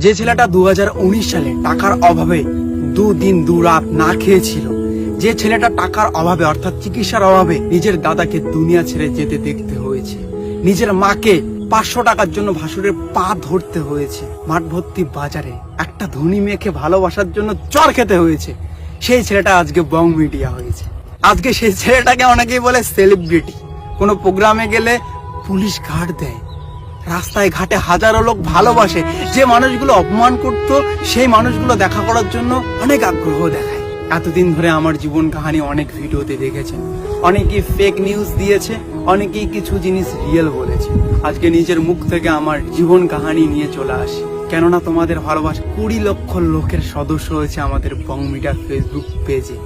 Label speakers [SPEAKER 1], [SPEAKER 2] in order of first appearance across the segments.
[SPEAKER 1] যে ছেলেটা 2019 সালে টাকার অভাবে দুদিন দুরাত না খেয়েছিল, যে ছেলেটা টাকার অভাবে অর্থাৎ চিকিৎসার অভাবে নিজের দাদাকে দুনিয়া ছেড়ে যেতে দেখতে হয়েছে, নিজের মাকে 500 টাকার জন্য ভাসুরের পা ধরতে হয়েছে, মাঠ ভর্তি বাজারে একটা ধনী মেয়েকে ভালোবাসার জন্য চর খেতে হয়েছে, সেই ছেলেটা আজকে বং মিডিয়া হয়েছে। আজকে সেই ছেলেটাকে অনেকেই বলে সেলিব্রিটি। কোনো প্রোগ্রামে গেলে পুলিশ গার্ড দেয়, রাস্তায় ঘাটে হাজারো লোক ভালোবাসে, যে মানুষগুলো অপমান করতো সেই মানুষগুলো দেখা করার জন্য অনেক আগ্রহ দেখায়। এতদিন ধরে আমার জীবন কাহিনী অনেক ভিডিওতে দেখেছেন, অনেকেই ফেক নিউজ দিয়েছে, অনেকেই কিছু জিনিস রিয়েল বলেছে। আজকে নিজের মুখ থেকে আমার জীবন কাহিনী নিয়ে চলে আসি, কেননা তোমাদের ভালোবাসা 20 লক্ষ লোকের সদস্য হয়েছে আমাদের বং মিডিয়া ফেসবুক পেজে।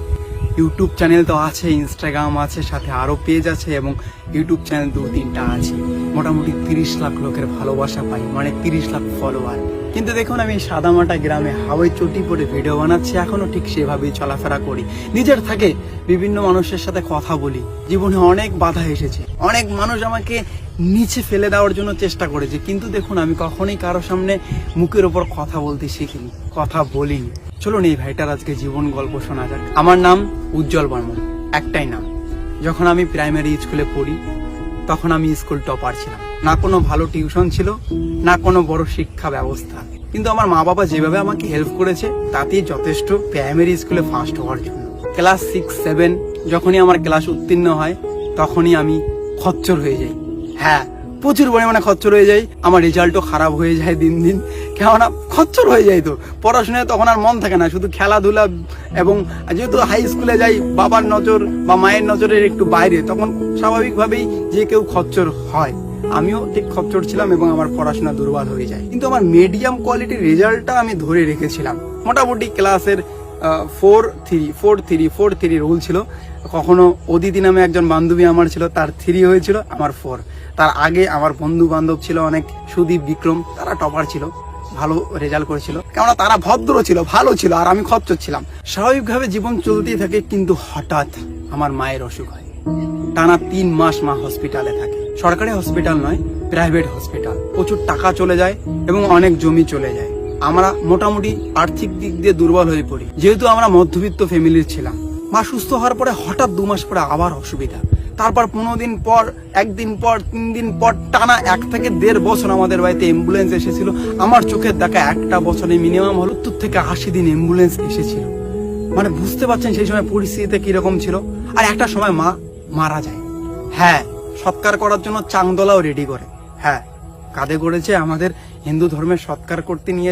[SPEAKER 1] ইউটিউব চ্যানেল তো আছে, ইনস্টাগ্রাম আছে, সাথে আরো পেজ আছে এবং ইউটিউব চ্যানেল 2-3টা আছে। মোটামুটি 30 লাখ লোকের ভালোবাসা পাই, মানে 30 লাখ ফলোয়ার। কিন্তু দেখুন, আমি সাদামাটা গ্রামে হাওয়াই চটি পরে ভিডিও বানাচ্ছি, এখনো ঠিক সেভাবেই চলাফেরা করি, নিজের থাকে বিভিন্ন মানুষের সাথে কথা বলি। জীবনে অনেক বাধা এসেছে, অনেক মানুষ আমাকে নিচে ফেলে দেওয়ার জন্য চেষ্টা করেছে, কিন্তু দেখুন আমি কখনোই কারো সামনে মুখের ওপর কথা বলতে শিখিনি, কথা বলিনি। চলুন এই ভাইটার আজকে জীবন গল্প শোনা যাক। আমার নাম উজ্জ্বল বর্মন, একটাই নাম। যখন আমি প্রাইমারি স্কুলে পড়ি তখন আমি স্কুল টপার ছিলাম, না কোনো ভালো টিউশন ছিল, না কোনো বড় শিক্ষা ব্যবস্থা, কিন্তু আমার মা বাবা যেভাবে আমাকে হেল্প করেছে তাতেই যথেষ্ট প্রাইমারি স্কুলে ফার্স্ট হওয়ার জন্য। ক্লাস 6-7 যখনই আমার ক্লাস উত্তীর্ণ হয় তখনই আমি খচ্চর হয়ে যাই। হ্যাঁ, প্রচুর পরিমাণে খচ্চর হয়ে যায়। আমার রেজাল্টও খারাপ হয়ে যায় দিন দিন, কেননা খচ্চর হয়ে যায়। তো পড়াশোনায় তখন আর মন থাকে না, শুধু খেলাধুলা। এবং যেহেতু হাই স্কুলে যাই, বাবার নজর বা মায়ের নজরের একটু বাইরে, তখন স্বাভাবিকভাবেই যে কেউ খচ্চর হয়। আমিও ঠিক খচ্চর ছিলাম এবং আমার পড়াশোনা দুর্বল হয়ে যায়, কিন্তু আমার মিডিয়াম কোয়ালিটির রেজাল্টটা আমি ধরে রেখেছিলাম। মোটামুটি ক্লাসের 4-3 রুল ছিল। কখনো অদিতি নামে একজন বান্ধবী আমার ছিল, তার 3 হয়েছিল, আমার 4। তার আগে আমার বন্ধু বান্ধব ছিল অনেক, সুদীপ, বিক্রম, তারা টপার ছিল, ভালো রেজাল্ট করেছিল, কেননা তারা ভদ্র ছিল, ভালো ছিল, আর আমি খচ্চর ছিলাম। স্বাভাবিকভাবে জীবন চলতেই থাকে, কিন্তু হঠাৎ আমার মায়ের অসুখ হয়। টানা 3 মাস মা হসপিটালে থাকে। সরকারি হসপিটাল নয়, প্রাইভেট হসপিটাল। প্রচুর টাকা চলে যায় এবং অনেক জমি চলে যায়। আমরা মোটামুটি আর্থিক দিক দিয়ে দুর্বল হয়ে পড়ি, যেহেতু আমরা মধ্যবিত্ত ফ্যামিলির ছিলাম। মা সুস্থ হওয়ার পরে হঠাৎ 2 মাস পরে আবার অসুবিধা। তারপর 15 দিন পর, 1 দিন পর, 3 দিন পর, টানা 1 থেকে 1.5 বছর আমাদের বাড়িতে অ্যাম্বুলেন্স এসেছিল। আমার চোখের দেখা একটা বছরে মিনিমাম 70 থেকে 80 দিন অ্যাম্বুলেন্স এসেছিল। মানে বুঝতে পারছেন সেই সময় পরিস্থিতিতে কিরকম ছিল। আর একটা সময় মা মারা যায়। হ্যাঁ, সৎকার করার জন্য চাংদোলাও রেডি করে। হ্যাঁ, কাঁধে করেছে, আমাদের হিন্দু ধর্মের সৎকার করতে নিয়ে যাওয়া